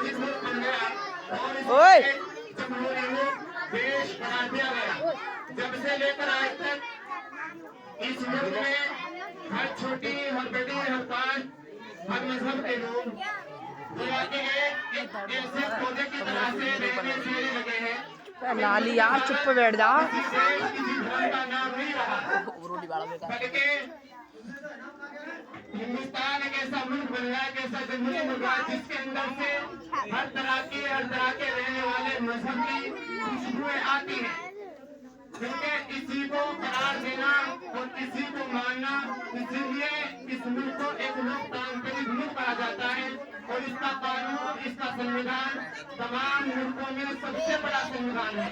आजादी मुल्क बन गया और ओए इसको जमहूरी मुल्क देश बना दिया गया। जब से लेकर आज तक इस मुल्क में हर छोटी, हर बड़ी, हर कास्ट, हर मजहब के लोग दुनिया के एक ऐसे पौधे की तरह से नए पेड़ लगे हैं। लाली यार चुप बैठ जा। किसी देश, किसी धर्म का नाम नहीं रहा, बल्कि हिंदुस्तान एक ऐसा मुल्क बन गया, एक ऐसा जमहूरी मुल्क है जिसके अंदर से हर तरह के रहने वाले मजहब की खुशबुएं आती हैं। क्योंकि किसी को करार देना और किसी को मानना, इसीलिए इस मुल्क को एक लोकतांत्रिक मुल्क कहा जाता है और इसका कानून, इसका संविधान तमाम मुल्कों में सबसे बड़ा संविधान है,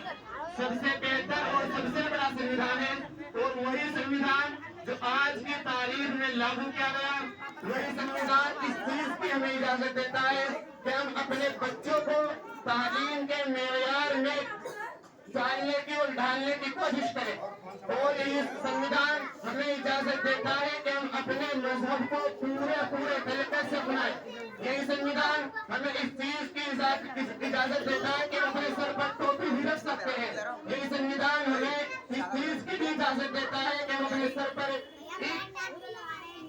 सबसे बेहतर और सबसे बड़ा संविधान है। और वही संविधान जो आज की तारीख में लागू किया गया, वही संविधान इस चीज की हमें इजाजत देता है कि हम अपने बच्चों को तालीम के मेयार में डालने की और ढालने की कोशिश करें। और यही संविधान हमें इजाजत देता है कि हम अपने मजहब को पूरे तरीके से अपनाएं। यही संविधान हमें इस चीज की इजाजत देता है कि हम अपने सर पर टोपी भी रख सकते हैं। यही संविधान हमें इस चीज की भी इजाजत देता है कि हम अपने सर पर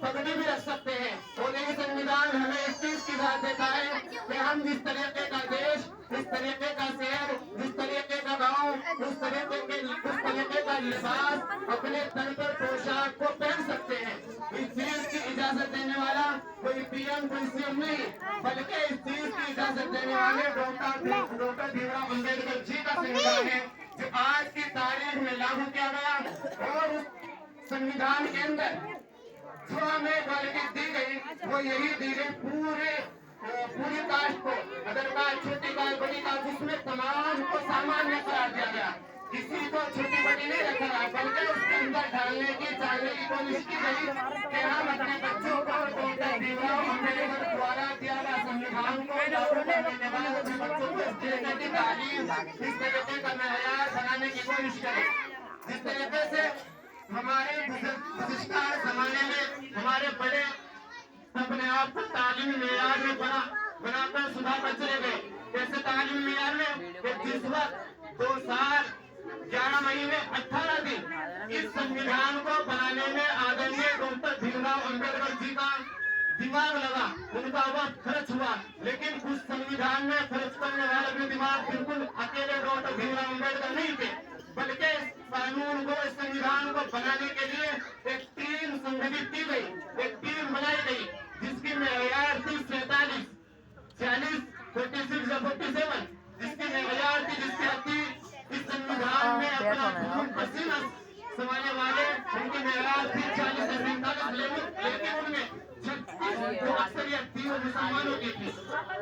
पगड़ी भी रख सकते हैं। और यही संविधान हमें इस चीज की इजाजत देता है कि हम जिस तरीके का देश, जिस तरीके का शहर, जिस तरीके का गांव, उस तरीके का लिबास अपने तन पर पोशाक को पहन सकते हैं। इस चीज की इजाजत देने वाला कोई पीएम, कोई सीएम नहीं, बल्कि इस चीज की इजाजत देने वाले डॉक्टर भीमराव अम्बेडकर जी का संविधान है, जो आज की तारीख में लागू किया गया। और उस संविधान के अंदर जो हमें क्वालिटी दी गई, वो यही दी गई पूरी कास्ट को, अगर कास्ट, छोटी कास्ट, बड़ी कास्ट, जिसमें तमाम को सामान्य करार दिया गया। किसी को छोटी बड़ी नहीं रखा गया, बल्कि उसके अंदर डालने की कोशिश की गई कि हम अपने बच्चों को डॉक्टर भीमराव अम्बेडकर द्वारा दिया गया संविधान को लागू करने के बाद अपने बच्चों को इस तरीके की तालीम, इस तरीके का मेयार बनाने की कोशिश करें। जिस तरीके से हमारे गुज़िश्ता जमाने में हमारे बड़े अपने आप को तालीमी मेयार में बनाकर सुधार कर चले गए। जैसे तालीमी मेयार में जिस वक्त 2 साल 11 महीने 18 दिन इस संविधान को बनाने में आदरणीय डॉक्टर भीमराव अम्बेडकर जी का दिमाग लगा, उनका वक्त खर्च हुआ, लेकिन उस संविधान में खर्च करने वाले भी दिमाग बिल्कुल अकेले डॉक्टर भीमराव अम्बेडकर नहीं थे, बल्कि कानून को, इस संविधान को बनाने के लिए एक टीम संगठित की गई, एक टीम बनाई गई, जिसकी मेयार थी 47, 47, जिसकी मेयार थी, जिसकी हत्ती इस संविधान में अपना खून पसीना समाने वाले, उनकी मेयार थी 40 से 47, लेकिन उनमें 36 जो अक्सरियत थी वो मुसलमानों की थी।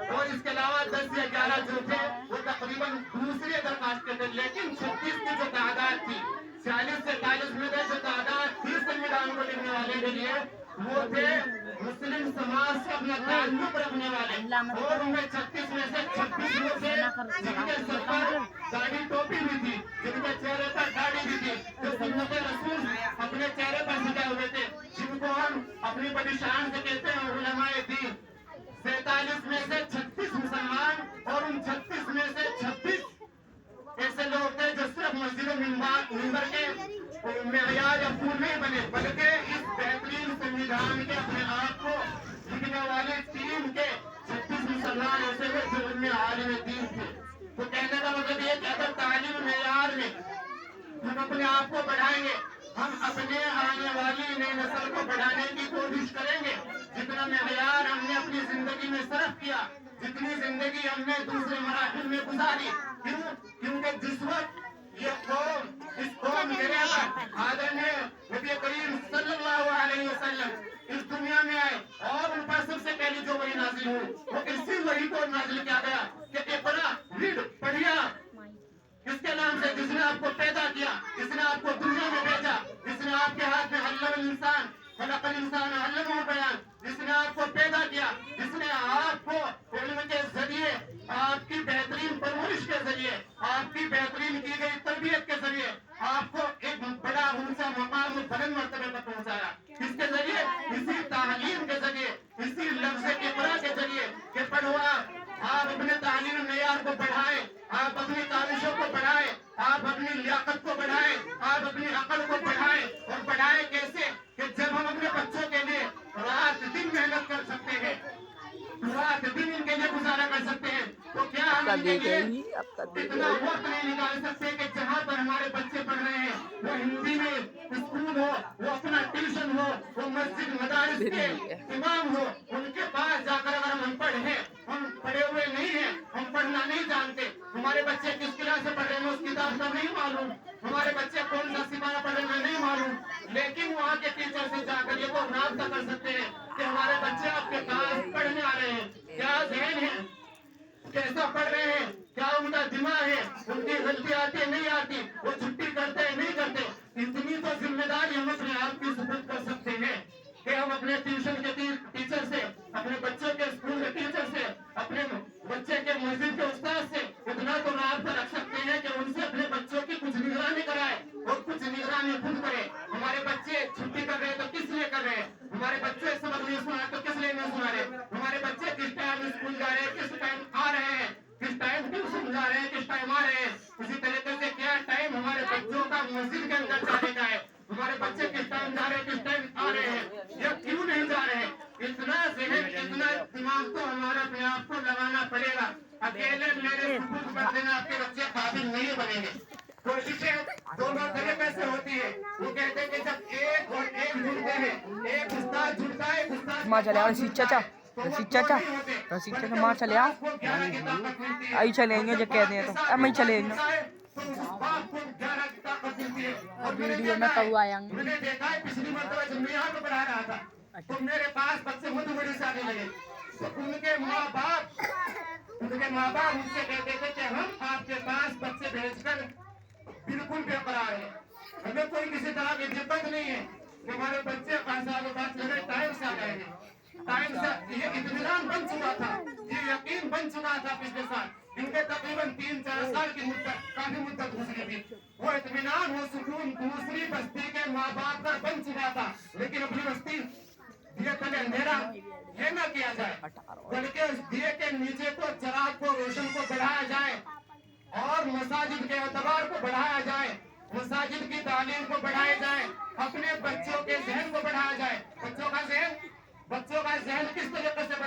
और इसके अलावा 10 या 11 जो थे वो तकरीबन दूसरी अदर कास्ट के थे, लेकिन 36 की जो तादाद थी, 40 से 40 में जो तादाद थी संविधान को लिखने वाले के लिए, वो थे मुस्लिम समाज से अपना ताल्लुक रखने वाले। और उनमें 36 में से 26 लोग थे जिनके सर पर दाढ़ी टोपी भी थी, जिनके चेहरे पर दाढ़ी भी थी, जो सुन्नत रसूल अपने चेहरे पर सजाए हुए थे, जिनको हम अपनी बड़ी शान से कहते हैं उलमाए दीन। 47 में से 36 मुसलमान और उन 36 में से 26 ऐसे लोग थे जो सिर्फ मस्जिद मिंबर के मेयार या फूल नहीं बने, बल्कि इस बेहतरीन संविधान के अपने आप को लिखने वाले टीम के 36 मुसलमान ऐसे थे जो उनमें आलिम दीन थे। तो कहने का मतलब ये कि अगर तालीम मेयार में हम अपने आप को बढ़ाएंगे, हम अपने आने वाली नई नस्ल को बढ़ाने की कोशिश करेंगे, जितना मेयार हमने अपनी जिंदगी में सर्फ किया, जितनी जिंदगी हमने दूसरे मराहिल में गुजारी, क्योंकि जिस वक्त ये कौम, इस कौम के आदरणीय नबी करीम सल्लल्लाहु अलैहि वसल्लम इस दुनिया में आए और उन पर सबसे पहले जो वही नाजिल हुई, वो इसी वही को नाजिल किया गया कि इक़रा, रीड, पढ़िया, किसके नाम से, जिसने आपको पैदा किया, जिसने आपको दुनिया में भेजा, जिसने आपके हाथ में अल्लाहुल इंसान खलक़ल इंसान अल्लमहुल बयान, जिसने आपको पैदा किया, जिसने आपको इल्म के जरिए, आपकी बेहतरीन परवरिश के जरिए, आपकी बेहतरीन की गई तरबियत के जरिए आपको एक बड़ा ऊंचा मकाम बुलंद मर्तबे तक पहुंचाया। किसके जरिए? इसी तालीम के जरिए, इसी लफ्ज़ इक़रा के जरिए कि पढ़ो आप अपने तालीम मेयार को बढ़ाएं, आप अपनी काविशों को बढ़ाएं, आप अपनी लियाकत को बढ़ाएं, आप अपनी अकल को बढ़ाएं। और बढ़ाएं कैसे कि जब हम अपने बच्चों के लिए रात दिन मेहनत कर सकते हैं, रात दिन इनके लिए गुजारा कर सकते हैं, तो क्या हम इनके लिए इतना वक्त नहीं निकाल सकते कि जहाँ पर हमारे बच्चे पढ़ रहे हैं वो हिंदी में स्कूल हो, वो अपना ट्यूशन हो, वो मस्जिद मदारिस के इमाम हो, उनके पास जाकर अगर हम अनपढ़ हैं, हम पढ़े हुए नहीं हैं, हम पढ़ना नहीं जानते, हमारे बच्चे किस क्लास से पढ़ रहे हैं उस किताब का नहीं मालूम, हमारे बच्चे कौन सा सिपाही पढ़ रहे हैं नहीं मालूम, लेकिन वहाँ के टीचर से जाकर ये तो राब्ता कर सकते हैं कि हमारे बच्चे आपके पास पढ़ने आ रहे हैं, क्या जहन है, कैसा पढ़ रहे हैं, क्या उनका दिमाग है, उनकी गलती आती है नहीं आती, वो छुट्टी करते हैं नहीं करते। इतनी तो जिम्मेदारी हम अपने आप की सुपुर्द कर सकते हैं कि हम अपने ट्यूशन के टीचर से, अपने बच्चों के स्कूल के टीचर से, अपने बच्चे के मस्जिद के उस्ताद से इतना तो राब्ता रख सकते हैं कि उनसे अपने बच्चों की कुछ निगरानी कराए और कुछ निगरानी खुद करे। हमारे बच्चे छुट्टी कर रहे हैं तो किस लिए कर रहे हैं, हमारे बच्चे सबक नहीं सुना तो किस लिए नहीं सुना रहे, हमारे बच्चे किस टाइम स्कूल जा रहे हैं, किस टाइम आ रहे हैं, किस टाइम ट्यूशन जा रहे हैं, किस टाइम आ रहे हैं। इसी तरीके से क्या टाइम हमारे बच्चों का मस्जिद के अंदर जाने का है, हमारे बच्चे किस टाइम जा रहे हैं, किस टाइम आ रहे हैं, या क्यों नहीं जा रहे हैं। इतना जहन, इतना दिमाग तो हमारा अपने आप को लगाना पड़ेगा। अकेले मेरे सुपुर्द कर देना आपके बच्चे काबिल नहीं बनेंगे। कोशिशें दोनों तरीके से होती है। वो कहते हैं कि जब एक और एक जुड़ते हैं, एक उस्ताद जुड़ता है, माँ चले आओ रशीद चाचा, माँ चले आओ, आई चलेंगे जो कहते हैं तो अब मैं चलेंगे वीडियो में कब आएंगे। मैंने देखा है पिछली मरतबा जब मैं यहाँ पे पढ़ा रहा था तो मेरे पास बच्चे मधुबनी से आने लगे, तो उनके माँ बाप उनसे कहते थे कि हम आपके पास बच्चे भेजकर बिल्कुल बेकरार है, हमें कोई किसी तरह की दिक्कत नहीं है कि हमारे बच्चे 5 साल के बाद मेरे टाइम से आ गए हैं, टाइम से ये इत्मीनान बन चुका था, ये यकीन बन चुका था। पिछले साल इनके तकरीबन 3-4 साल की मुद्दत, काफी मुद्दत गुजरी थी, वो इत्मीनान, वो सुकून दूसरी बस्ती के माँ बाप का बन चुका था। लेकिन अपनी बस्ती दिए तले अंधेरा है न किया जाए, बल्कि उस दिए के नीचे को चिराग को रोशन को बढ़ाया जाए और मसाजिद के एतबार को बढ़ाया जाए, मसाजिद की तालीम को बढ़ाया जाए, अपने बच्चों के जहन को बढ़ाया जाए। बच्चों का जहन किस तरीके से बढ़ाया